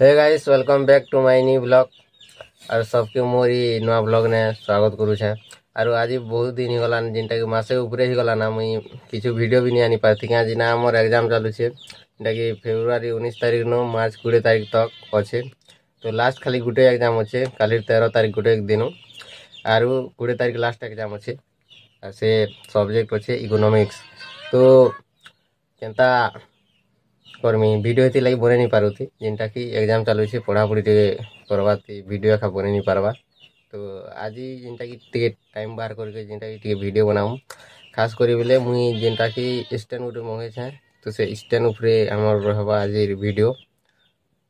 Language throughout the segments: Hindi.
Hey guys welcome back to my new blog और सबके मोरी नुआ ब्लॉग ने स्वागत करुछे। और आज बहुत दिन होगा जिनटा कि मासे ऊपर ही गला ना मुई किछु वीडियो भी नहीं आनी पाती क्या जिना हमर एग्जाम चालू छे जेटा कि फेब्रुआरी 19 तारीख नो मार्च 20 तारीख तक अच्छे। तो लास्ट खाली गुटे एग्जाम अच्छे काली 13 तारीख गुटे एक दिन और 20 तारीख लास्ट एग्जाम अच्छे और से सब्जेक्ट अच्छे इकोनॉमिक्स। तो केनता करमी वीडियो इति लगी बने नहीं पारुथी जिनटा कि एग्जाम चालू छे पढ़ापढ़ी टे करवा वीडियो एखा बने नहीं पारबा। तो आज जिनटा कि टे टाइम बाहर करके जिनटा कि टे वीडियो बनाऊँ खास करी बेले मुई जिनटा कि स्टैंड गुटे मंगे छे तो से स्टैंड उपरे हमर रहबा आज वीडियो।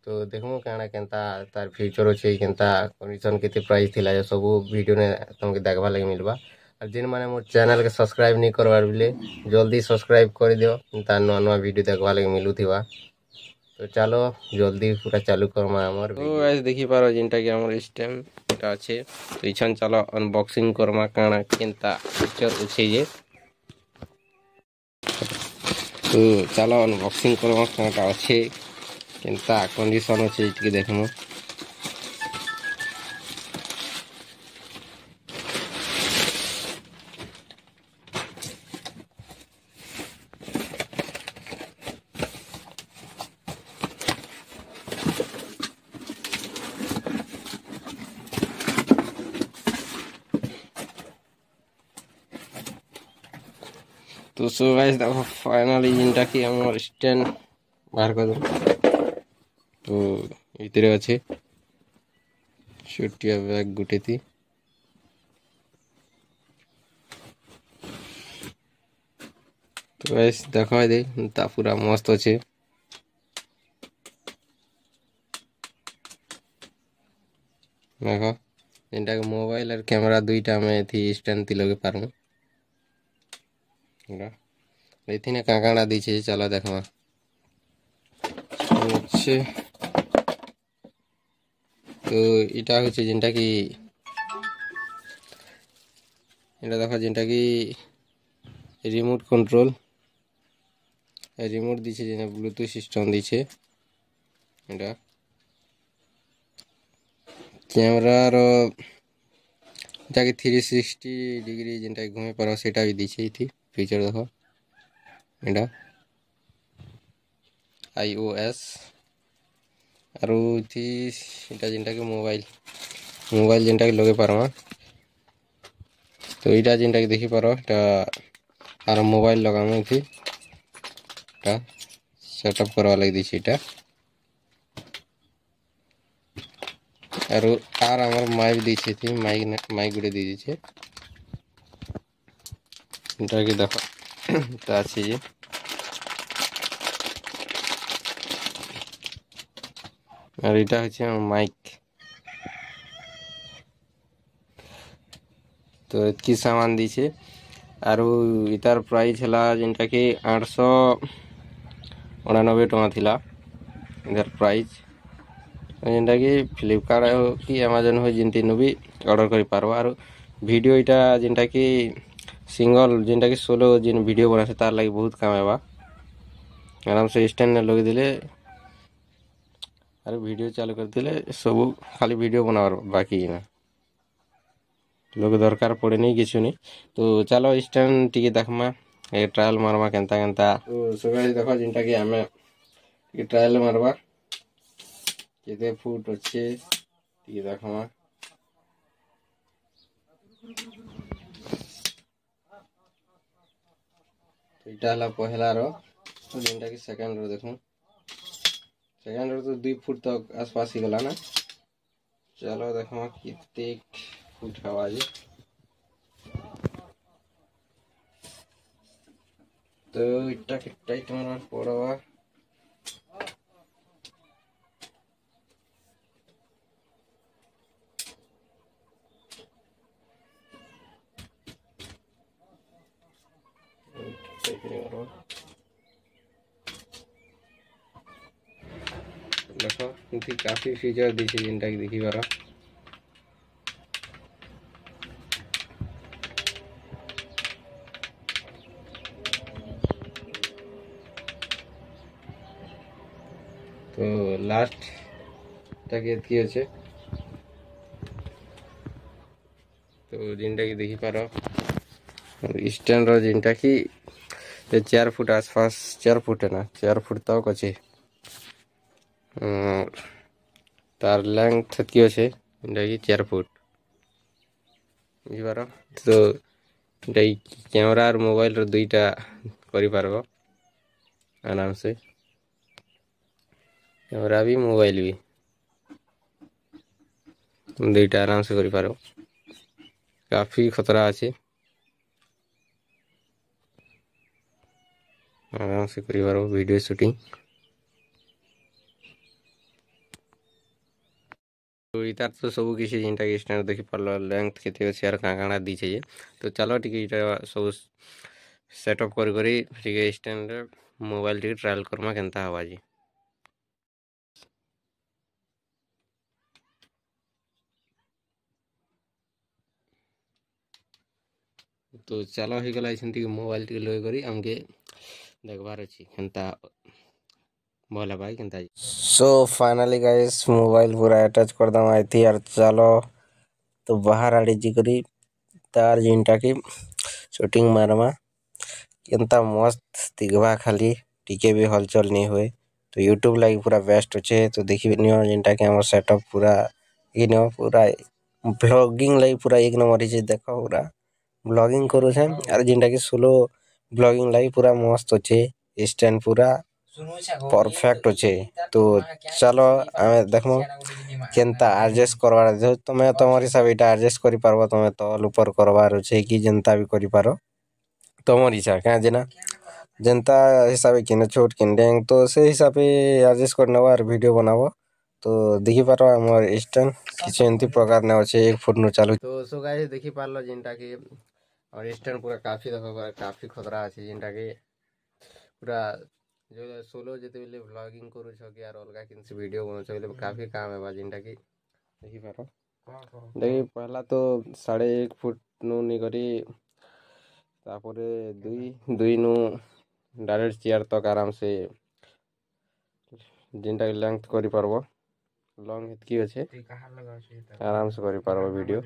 तो देखमु काना केनता तार फ्यूचर अच्छे केनता कंडीशन केते प्राइस थिला सब वीडियो ने तुमके देखबा लगी मिलबा। और जिन माने मोर चैनल के सब्सक्राइब नहीं करवार बेले जल्दी सब्सक्राइब कर दियो ता नुआ नुआ वीडियो देखबा लगी मिलुथिबा। तो चलो जल्दी पूरा चालू करमा हमर वीडियो। तो गाइस देखि पारो जिनटा कि हमर स्टेम ता আছে तो इछन चलो अनबॉक्सिंग करमा काना केनता फीचर अछि जे। तो चलो अनबॉक्सिंग करमा काना अछि केनता कंडीशन अछि इटके देखमु। तो सो गाइस देखो फाइनली जिनटा कि हमर स्टैंड बाहर कर दो। तो इतरे अच्छे छोटिया बैग गुटे थी। तो गाइस देखो दे ता पूरा मस्त अच्छे देखो जिनटा कि मोबाइल और कैमरा दुईटा में थी स्टैंड थी लगे पारमु इथिने काकाड़ा दीछे चलो देखमा अच्छे। तो इटा होचे जिनटा कि इटा देखो जिनटा कि रिमोट कंट्रोल रिमोट दीछे जेने ब्लूटूथ सिस्टम दीछे इटा कैमरा रो जाके 360 डिग्री जिनटा घुमे पारो सेटा भी दीछे इथि फीचर देखो इटा iOS और इथि इटा जिनटा कि मोबाइल जिनटा कि लगे पारमा। तो इटा जिनटा कि देखि पारो इटा आर मोबाइल लगामु इथि इटा सेटअप करवा लगी दीछे इटा और हमर माइक दीछे थी माइक गुटे दी दीछे इटा कि देखो ता अछि जे और इटा होचे माइक। तो इतकी सामान दीछे और इतार प्राइस हला जिनटा कि 899 टका थिला इधर प्राइस जिनटा कि फ्लिपकार्ट हो कि अमेजन हो जिनती नु भी ऑर्डर करि पारबा। और वीडियो इटा जिनटा कि सिंगल जिनटा कि सोलो जिन वीडियो बना से तार लागि बहुत काम आबा आराम से स्टैंड ने लगे दिले और वीडियो चालू कर दिले सब खाली वीडियो बनावर बाकी ना लोग दरकार पड़े नहीं किछु नहीं। तो चलो स्टैंड टिके देखमा ए ट्रायल मारमा केनता केनता। तो सगळे देखो जिनटा कि हमें टिके ट्रायल मारबा केते फुट अच्छे टिके देखमा। तो इटा हला पहला रो तो जिनटा कि सेकंड रो देखो सेकंड रो तो 2 फुट तक आसपास ही गला ना। चलो देखमा किते फुट हवा जे। तो इटा के टाइट मारवा पड़वा देखो इनकी काफी फीचर दीछे जिनटा कि देखि बारा। तो लास्ट টাকে এতকি আছে তো যেটা কি দেখি পার স্ট্যান্ড র যেটা কি 4 ফুট आसपास 4 ফুট না 4 ফুট तक আছে तार लेंथ की अच्छे जेटा कि 4 फुट बुझीपार तो कैमरा और मोबाइल रो दुईटा करि पारबो आराम से कैमरा भी मोबाइल भी दुईटा आराम से करि पारबो काफी खतरा अच्छे आराम से करि पारबो वीडियो शूटिंग तो इतार तो सब किसी जेनटा कि स्टैंड देखि पारलो लेंथ केते अछि आर काकाणा दीछे जे तो चलो टिके इटा सब सेटअप करी टिके स्टैंड मोबाइल टिके ट्रायल करमा केनता हवा जी तो चलो ही गला कि मोबाइल टिके लगे करी हमके देखबार अछि केनता भला भाई केनता सो फाइनली गाइस मोबाइल पूरा अटैच कर दम आई थी यार चलो तो बाहर आड़ी जी करी तार जिनटा की शूटिंग मारमा केनता मस्त दिखबा खाली टिके भी हलचल नहीं हुए तो यूट्यूब लागी पूरा बेस्ट अच्छे तो देखि नियो जिनटा कि हमर सेटअप पूरा इनो पूरा ब्लॉगिंग लागी पूरा एक नंबर जे देखो पूरा ब्लॉगिंग करू छे और जिनटा कि सोलो ब्लॉगिंग लागी पूरा मस्त अच्छे स्टैंड पूरा परफेक्ट अच्छे तो चलो आमे देखमो केनता एडजस्ट करवार दे तमे तमर हिसाब एटा एडजस्ट करि पारबो तमे तल ऊपर करवार छै कि जनता भी करि पारो तमर इच्छा क्या जेना जनता हिसाब किने छोट किन डेंग तो से हिसाब एडजस्ट करनवा और वीडियो बनाबो तो देखि पारो हमर स्टैंड किछ एंती प्रकार न अछि 1 फुट नु चालू तो सो गाइस देखि पारलो जिनटा कि और स्टैंड पूरा काफी देखो काफी खतरा अछि जिनटा कि पूरा जो सोलो जेते बेले व्लॉगिंग करू छ कि यार अलगा किन से वीडियो बनो छ बेले काफी काम है बा जिनटा कि देखि पारो देखि पहला तो 1.5 फुट नु नि करी तापरे दुई नु डायरेक्ट चेयर तक आराम से जिनटा लेंथ करि पारबो लॉन्ग हेतकी अछि आराम से करि पारबो वीडियो